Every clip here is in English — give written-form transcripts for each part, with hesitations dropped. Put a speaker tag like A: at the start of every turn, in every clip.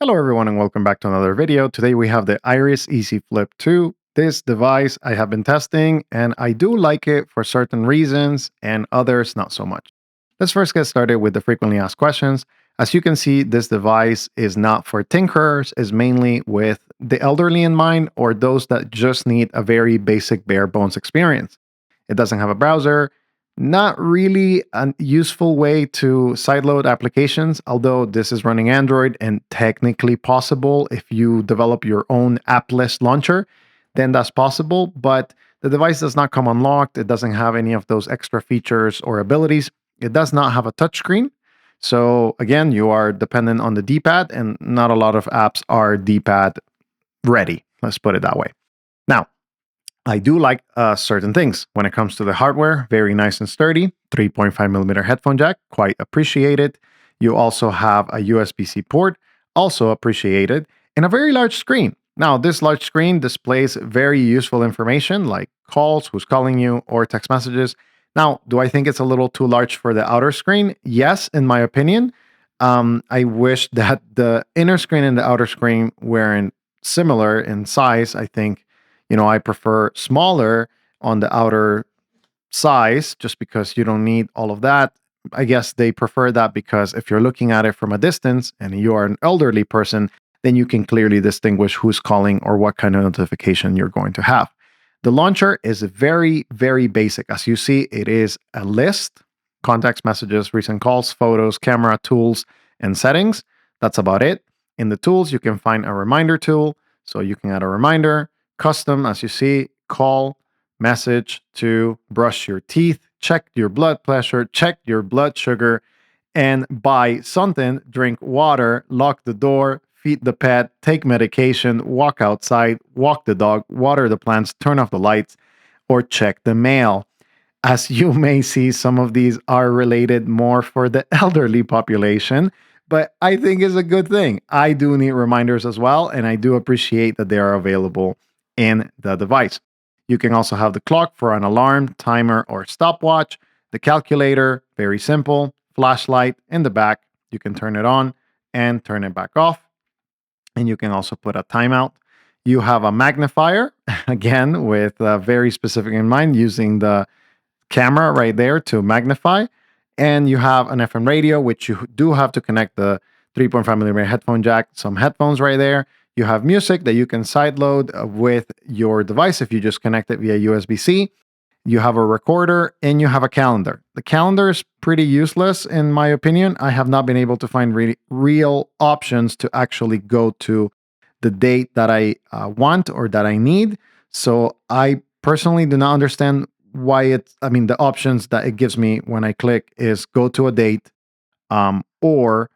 A: Hello everyone and welcome back to another video. Today we have the Iris Easy Flip 2. This device I have been testing and I do like it for certain reasons and others not so much. Let's first get started with the frequently asked questions. As you can see, this device is not for tinkerers, is mainly with the elderly in mind or those that just need a very basic bare bones experience. It doesn't have a browser, not really a useful way to sideload applications, although this is running Android and technically possible if you develop your own appless launcher, then that's possible. But the device does not come unlocked. It doesn't have any of those extra features or abilities. It does not have a touchscreen. So again, you are dependent on the D-pad, and not a lot of apps are D-pad ready. Let's put it that way. Now, I do like certain things when it comes to the hardware. Very nice and sturdy. 3.5 millimeter headphone jack, quite appreciated. You also have a USB-C port, also appreciated, and a very large screen. Now, this large screen displays very useful information like calls, who's calling you, or text messages. Now, do I think it's a little too large for the outer screen? Yes, in my opinion. I wish that the inner screen and the outer screen were similar in size. I think I prefer smaller on the outer size just because you don't need all of that. I guess they prefer that because if you're looking at it from a distance and you are an elderly person, then you can clearly distinguish who's calling or what kind of notification you're going to have. The launcher is very, very basic. As you see, it is a list, contacts, messages, recent calls, photos, camera, tools, and settings. That's about it. In the tools, you can find a reminder tool. So you can add a reminder. Custom, as you see, call, message to brush your teeth, check your blood pressure, check your blood sugar, and buy something, drink water, lock the door, feed the pet, take medication, walk outside, walk the dog, water the plants, turn off the lights, or check the mail. As you may see, some of these are related more for the elderly population, but I think it's a good thing. I do need reminders as well, and I do appreciate that they are available in the device. You can also have the clock for an alarm, timer, or stopwatch. The calculator, very simple. Flashlight in the back. You can turn it on and turn it back off. And you can also put a timeout. You have a magnifier, again, with very specific in mind, using the camera right there to magnify. And you have an FM radio, which you do have to connect the 3.5 millimeter headphone jack, some headphones right there. You have music that you can sideload with your device if you just connect it via USB-C. You have a recorder and you have a calendar. The calendar is pretty useless in my opinion. I have not been able to find real options to actually go to the date that I want or that I need. So I personally do not understand why the options that it gives me when I click is go to a date or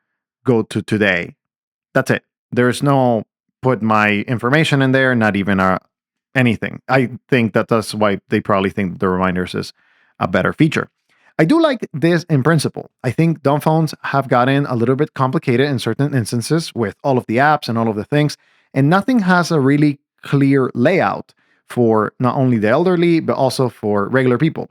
A: go to today. That's it. There's no put my information in there, not even anything. I think that's why they probably think the reminders is a better feature. I do like this in principle. I think dumb phones have gotten a little bit complicated in certain instances with all of the apps and all of the things, and nothing has a really clear layout for not only the elderly, but also for regular people.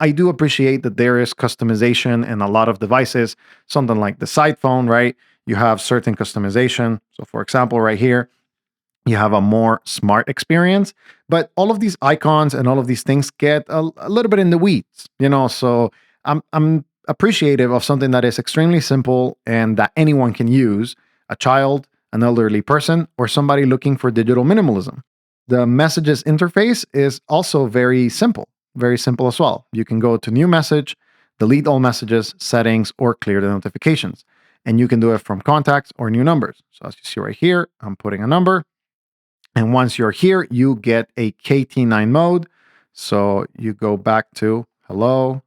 A: I do appreciate that there is customization in a lot of devices, something like the side phone, right? You have certain customization. So for example, right here, you have a more smart experience, but all of these icons and all of these things get a little bit in the weeds, so I'm appreciative of something that is extremely simple and that anyone can use, a child, an elderly person, or somebody looking for digital minimalism. The messages interface is also very simple as well. You can go to new message, delete all messages, settings, or clear the notifications. And you can do it from contacts or new numbers. So as you see right here, I'm putting a number. And once you're here, you get a KT9 mode. So you go back to hello.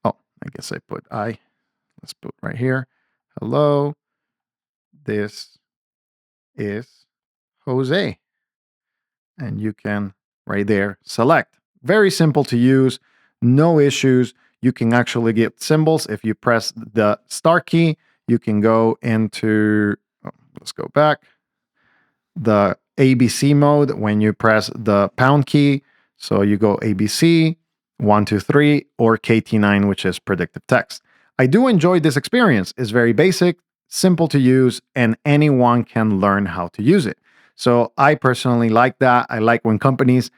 A: Oh, I guess let's put right here. Hello, this is Jose. And you can right there select. Very simple to use, no issues. You can actually get symbols. If you press the star key, you can go into, let's go back, the ABC mode when you press the pound key. So you go ABC, 1, 2, 3, or KT9, which is predictive text. I do enjoy this experience. It's very basic, simple to use, and anyone can learn how to use it. So I personally like that. I like when companies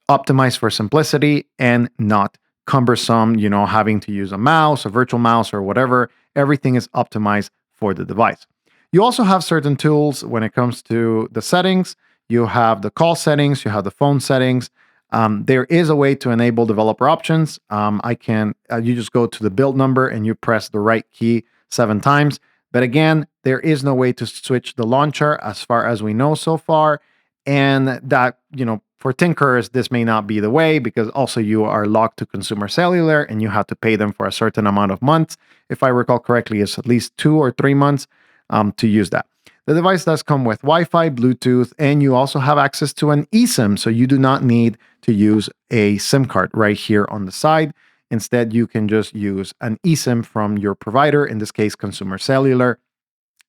A: optimized for simplicity and not cumbersome, having to use a mouse, a virtual mouse, or whatever. Everything is optimized for the device. You also have certain tools when it comes to the settings. You have the call settings, you have the phone settings. There is a way to enable developer options. You just go to the build number and you press the right key 7 times. But again, there is no way to switch the launcher as far as we know so far. And that, for tinkerers, this may not be the way because also you are locked to consumer cellular and you have to pay them for a certain amount of months. If I recall correctly, it's at least 2 or 3 months to use that. The device does come with Wi-Fi, Bluetooth, and you also have access to an eSIM, so you do not need to use a SIM card right here on the side. Instead, you can just use an eSIM from your provider, in this case, Consumer Cellular,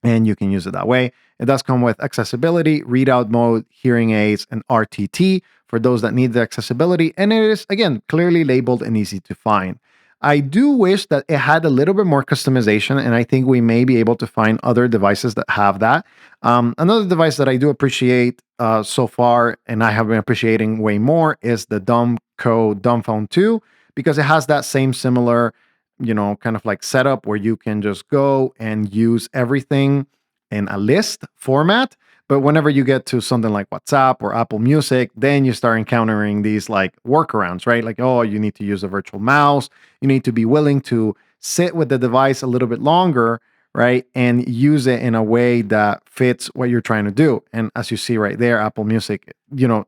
A: and you can use it that way. It does come with accessibility, readout mode, hearing aids, and RTT for those that need the accessibility. And it is, again, clearly labeled and easy to find. I do wish that it had a little bit more customization, and I think we may be able to find other devices that have that. Another device that I do appreciate so far, and I have been appreciating way more, is the Dumbphone 2, because it has that same similar, kind of like setup where you can just go and use everything in a list format. But whenever you get to something like WhatsApp or Apple Music, then you start encountering these like workarounds, right? Like, oh, you need to use a virtual mouse. You need to be willing to sit with the device a little bit longer, right? And use it in a way that fits what you're trying to do. And as you see right there, Apple Music,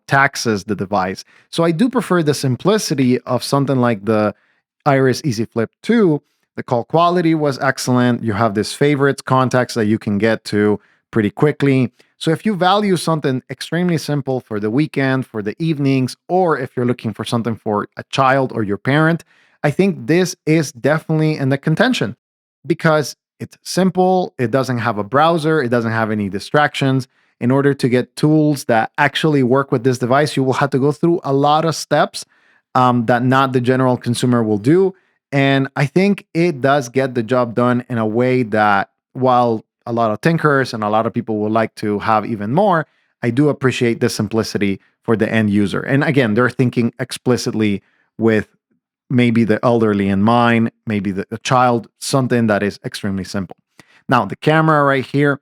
A: taxes the device. So I do prefer the simplicity of something like the Iris Easy Flip 2. The call quality was excellent. You have this favorites contacts that you can get to pretty quickly. So if you value something extremely simple for the weekend, for the evenings, or if you're looking for something for a child or your parent, I think this is definitely in the contention because it's simple. It doesn't have a browser. It doesn't have any distractions. In order to get tools that actually work with this device, you will have to go through a lot of steps that not the general consumer will do. And I think it does get the job done in a way that, while a lot of tinkerers and a lot of people would like to have even more, I do appreciate the simplicity for the end user. And again, they're thinking explicitly with maybe the elderly in mind, maybe the child, something that is extremely simple. Now, the camera right here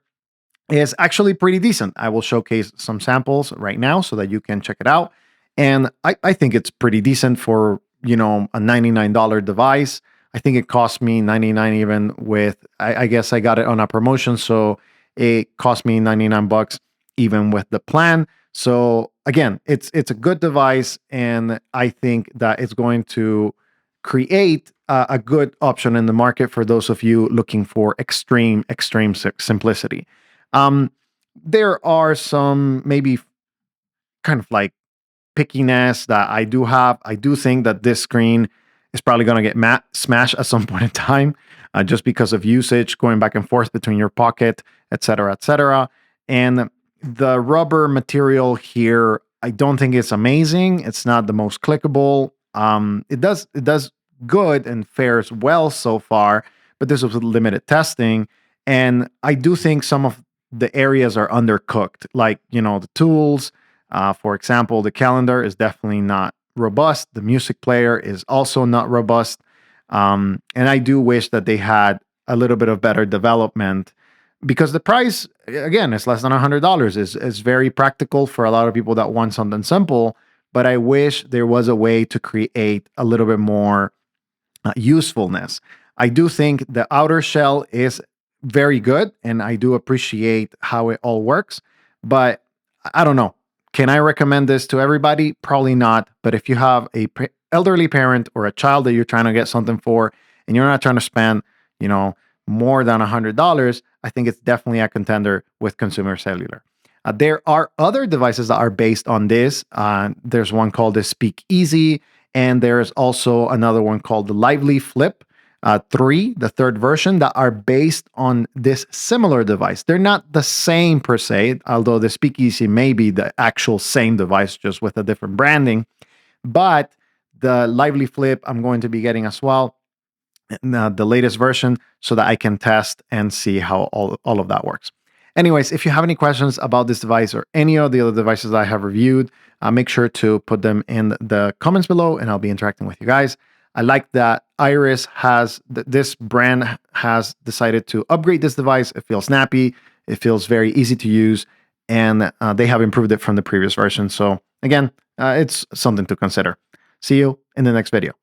A: is actually pretty decent. I will showcase some samples right now so that you can check it out. And I think it's pretty decent for, a $99 device. I think it cost me 99 even with, I guess I got it on a promotion. So it cost me 99 bucks even with the plan. So again, it's a good device. And I think that it's going to create a good option in the market for those of you looking for extreme simplicity. Um, there are some maybe kind of like pickiness that I do have. I do think that this screen is probably going to get smashed at some point in time, just because of usage, going back and forth between your pocket, etc., etc. And the rubber material here, I don't think it's amazing. It's not the most clickable. It does good and fares well so far, but this was limited testing, and I do think some of the areas are undercooked, like the tools. For example, the calendar is definitely not robust. The music player is also not robust. And I do wish that they had a little bit of better development because the price, again, is less than $100. Is very practical for a lot of people that want something simple. But I wish there was a way to create a little bit more usefulness. I do think the outer shell is very good, and I do appreciate how it all works. But I don't know. Can I recommend this to everybody? Probably not. But if you have a elderly parent or a child that you're trying to get something for, and you're not trying to spend, more than $100, I think it's definitely a contender with consumer cellular. There are other devices that are based on this. There's one called the Speak Easy, and there's also another one called the Lively Flip 3, the third version, that are based on this similar device. They're not the same per se, although the Speak Easy may be the actual same device, just with a different branding. But the Lively Flip I'm going to be getting as well. the latest version so that I can test and see how all of that works. Anyways, if you have any questions about this device or any of the other devices I have reviewed, make sure to put them in the comments below and I'll be interacting with you guys. I like that Iris has, this brand has decided to upgrade this device. It feels snappy, it feels very easy to use, and they have improved it from the previous version. So again, it's something to consider. See you in the next video.